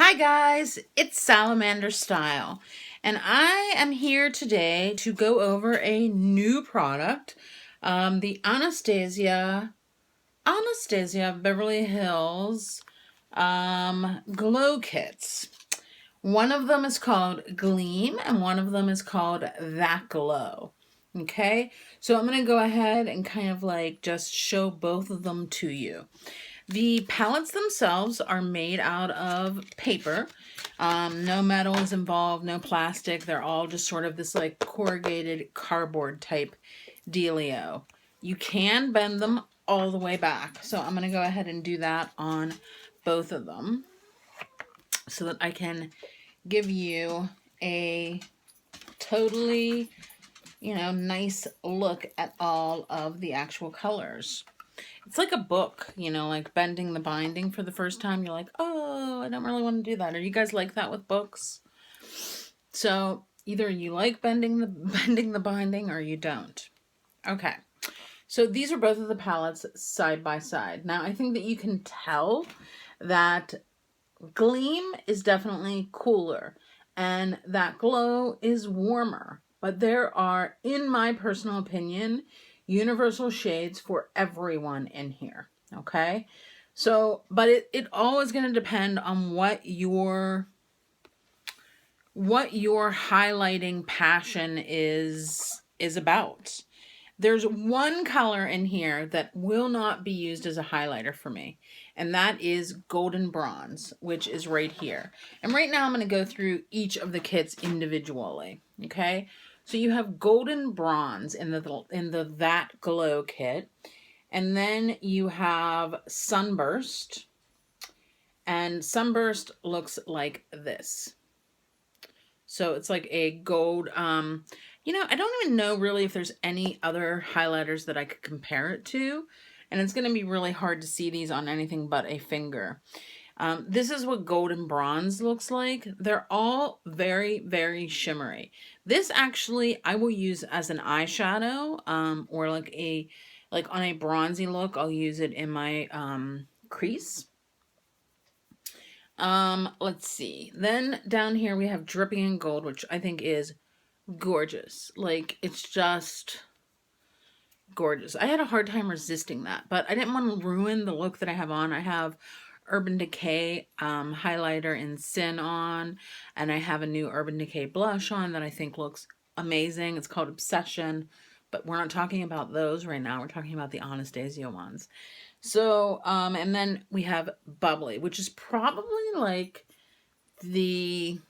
Hi guys, it's Salamander Style, and I am here today to go over a new product, the Anastasia Beverly Hills glow kits. One of them is called Gleam, and one of them is called That Glow. Okay, so I'm gonna go ahead and kind of like just show both of them to you. The palettes themselves are made out of paper. No metal is involved, no plastic. They're all just sort of this like corrugated cardboard type dealio. You can bend them all the way back. So I'm going to go ahead and do that on both of them so that I can give you a totally, nice look at all of the actual colors. It's like a book, like bending the binding for the first time. You're like, oh, I don't really want to do that. Are you guys like that with books? So either you like bending the bending the binding or you don't. Okay. So these are both of the palettes side by side. Now I think that you can tell that Gleam is definitely cooler and that Glow is warmer. But there are, in my personal opinion, universal shades for everyone in here. Okay. So, but it all is going to depend on what your highlighting passion is about. There's one color in here that will not be used as a highlighter for me, and that is golden bronze, which is right here. And right now I'm going to go through each of the kits individually, okay? So you have golden bronze in the That Glow kit, and then you have sunburst, and sunburst looks like this. So it's like a gold, I don't even know really if there's any other highlighters that I could compare it to. And it's going to be really hard to see these on anything but a finger. This is what golden bronze looks like. They're all very, very shimmery. This actually I will use as an eyeshadow, or like on a bronzy look. I'll use it in my crease. Let's see. Then down here we have Dripping in Gold, which I think is gorgeous. Like, it's just gorgeous. I had a hard time resisting that, but I didn't want to ruin the look that I have on. I have Urban Decay highlighter in Sin on, and I have a new Urban Decay blush on that I think looks amazing. It's called Obsession, but we're not talking about those right now. We're talking about the Anastasia ones. So, and then we have Bubbly, which is probably like the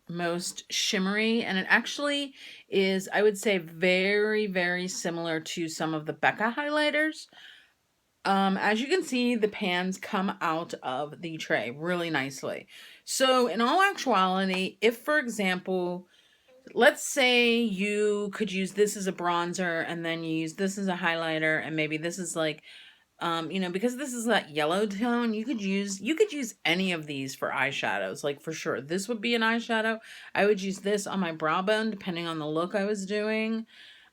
most shimmery, and it actually is, I would say, very, very similar to some of the Becca highlighters. As you can see, the pans come out of the tray really nicely. So in all actuality, if, for example, let's say you could use this as a bronzer and then you use this as a highlighter, and maybe this is like, because this is that yellow tone, you could use any of these for eyeshadows, like for sure. This would be an eyeshadow. I would use this on my brow bone, depending on the look I was doing.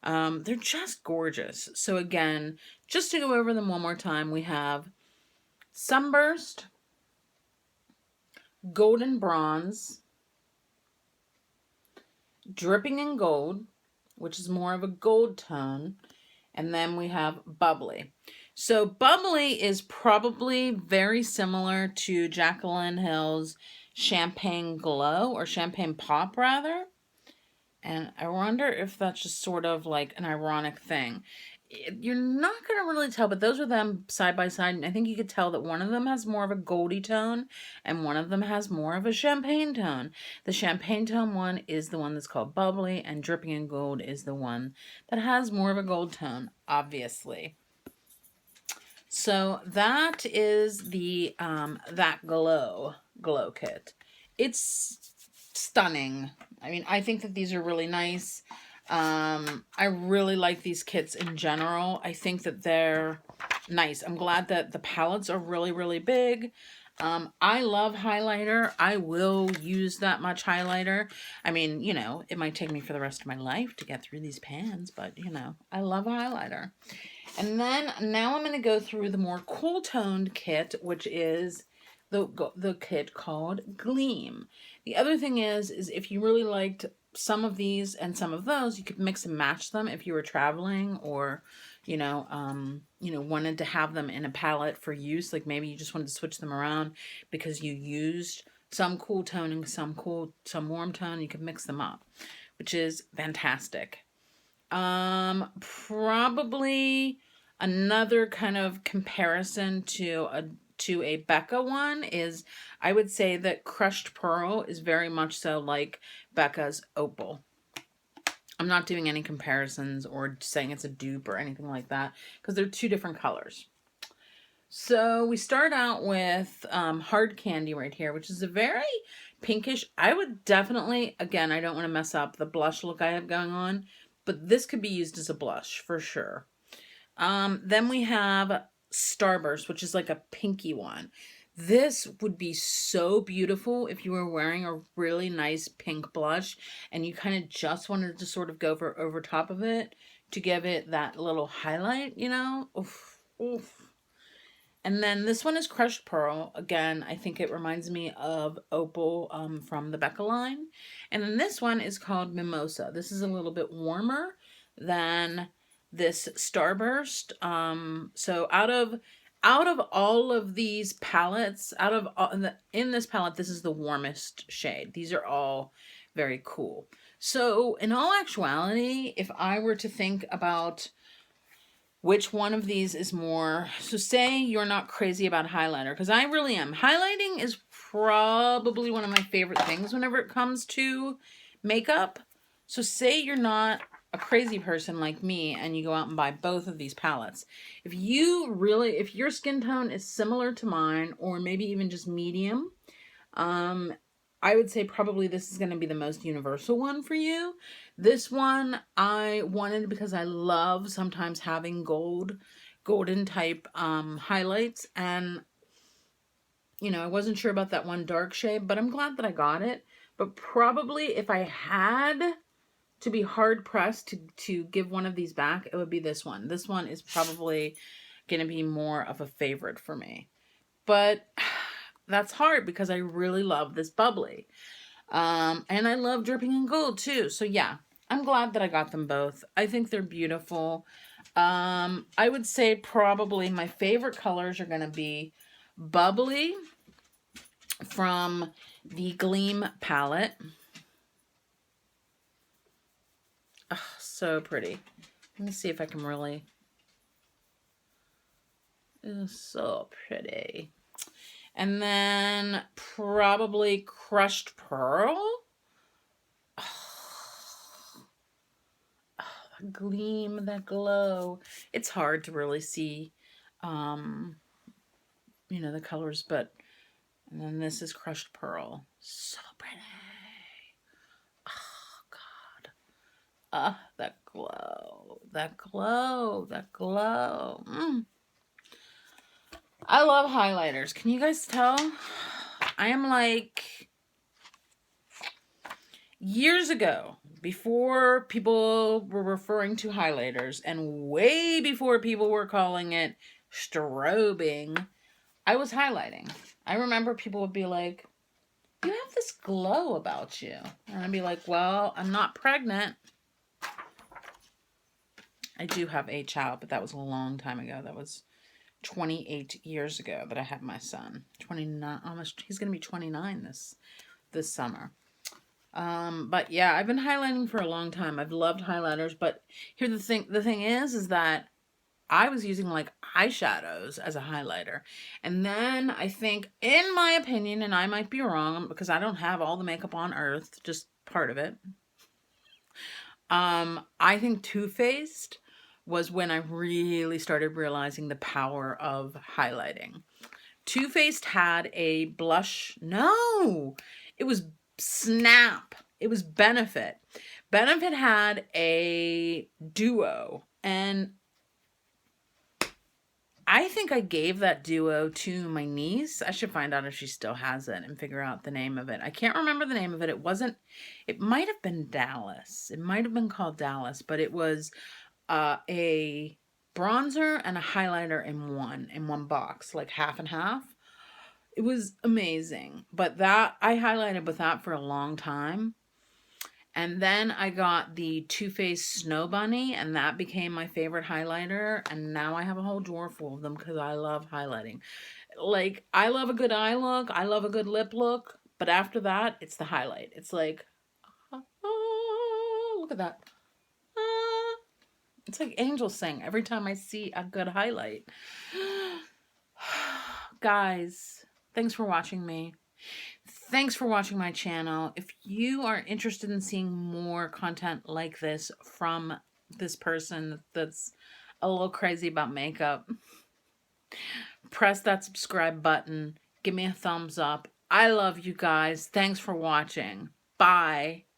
They're just gorgeous. So again, just to go over them one more time, we have Sunburst, Golden Bronze, Dripping in Gold, which is more of a gold tone, and then we have Bubbly. So Bubbly is probably very similar to Jaclyn Hill's Champagne Glow, or Champagne Pop rather. And I wonder if that's just sort of like an ironic thing. You're not going to really tell, but those are them side by side. And I think you could tell that one of them has more of a goldy tone and one of them has more of a champagne tone. The champagne tone one is the one that's called Bubbly, and Dripping in Gold is the one that has more of a gold tone, obviously. So that is the That Glow kit. It's stunning. I mean, I think that these are really nice. I really like these kits in general. I think that they're nice. I'm glad that the palettes are really, really big. I love highlighter. I will use that much highlighter. I mean, it might take me for the rest of my life to get through these pans, but, I love highlighter. And then now I'm going to go through the more cool toned kit, which is the kit called Gleam. The other thing is if you really liked some of these and some of those, you could mix and match them if you were traveling, or wanted to have them in a palette for use. Like maybe you just wanted to switch them around because you used some cool tone and some warm tone. You could mix them up, which is fantastic. Probably another kind of comparison to a Becca one is, I would say that Crushed Pearl is very much so like Becca's Opal. I'm not doing any comparisons or saying it's a dupe or anything like that, because they're two different colors. So we start out with Hard Candy right here, which is a very pinkish. I would definitely, again, I don't want to mess up the blush look I have going on, but this could be used as a blush for sure. Then we have Starburst, which is like a pinky one. This would be so beautiful if you were wearing a really nice pink blush and you kind of just wanted to sort of go over top of it to give it that little highlight, Oof, oof. And then this one is Crushed Pearl. Again, I think it reminds me of Opal from the Becca line. And then this one is called Mimosa. This is a little bit warmer than this Starburst. So out of all of these palettes, in this palette, this is the warmest shade. These are all very cool. So in all actuality, if I were to think about which one of these is more, so say you're not crazy about highlighter, because I really am. Highlighting is probably one of my favorite things whenever it comes to makeup. So say you're not a crazy person like me and you go out and buy both of these palettes. If your skin tone is similar to mine, or maybe even just medium, I would say probably this is going to be the most universal one for you. This one I wanted because I love sometimes having golden type highlights, and I wasn't sure about that one dark shade, but I'm glad that I got it. But probably if I had to be hard pressed to give one of these back, it would be this one. This one is probably going to be more of a favorite for me. But that's hard because I really love this bubbly. And I love Dripping in Gold too. So yeah, I'm glad that I got them both. I think they're beautiful. I would say probably my favorite colors are going to be Bubbly from the Gleam palette. Oh, so pretty. Let me see if I can really... It's so pretty. And then probably Crushed Pearl. Oh, that gleam, that glow. It's hard to really see, the colors, but... And then this is Crushed Pearl. So pretty. Oh, God. That glow. That glow. That glow. I love highlighters. Can you guys tell? I am like... Years ago, before people were referring to highlighters, and way before people were calling it strobing, I was highlighting. I remember people would be like, you have this glow about you. And I'd be like, well, I'm not pregnant. I do have a child, but that was a long time ago. That was 28 years ago that I had my son. 29, almost, he's going to be 29 this summer. But yeah, I've been highlighting for a long time. I've loved highlighters, but here the thing is that I was using like eyeshadows as a highlighter. And then I think, in my opinion, and I might be wrong because I don't have all the makeup on earth, just part of it. I think Too Faced was when I really started realizing the power of highlighting. Too Faced had a blush. No, it was Snap. It was Benefit. Benefit had a duo, and I think I gave that duo to my niece. I should find out if she still has it and figure out the name of it. I can't remember the name of it. It might have been Dallas. It might have been called Dallas, but it was a bronzer and a highlighter in one box, like half and half. it was amazing. But that, I highlighted with that for a long time. And then I got the Too Faced Snow Bunny, and that became my favorite highlighter. And now I have a whole drawer full of them because I love highlighting. Like, I love a good eye look, I love a good lip look, but after that, it's the highlight. It's like, oh, look at that. Ah. It's like angels sing every time I see a good highlight. Guys, thanks for watching me. Thanks for watching my channel. If you are interested in seeing more content like this from this person that's a little crazy about makeup, press that subscribe button. Give me a thumbs up. I love you guys. Thanks for watching. Bye.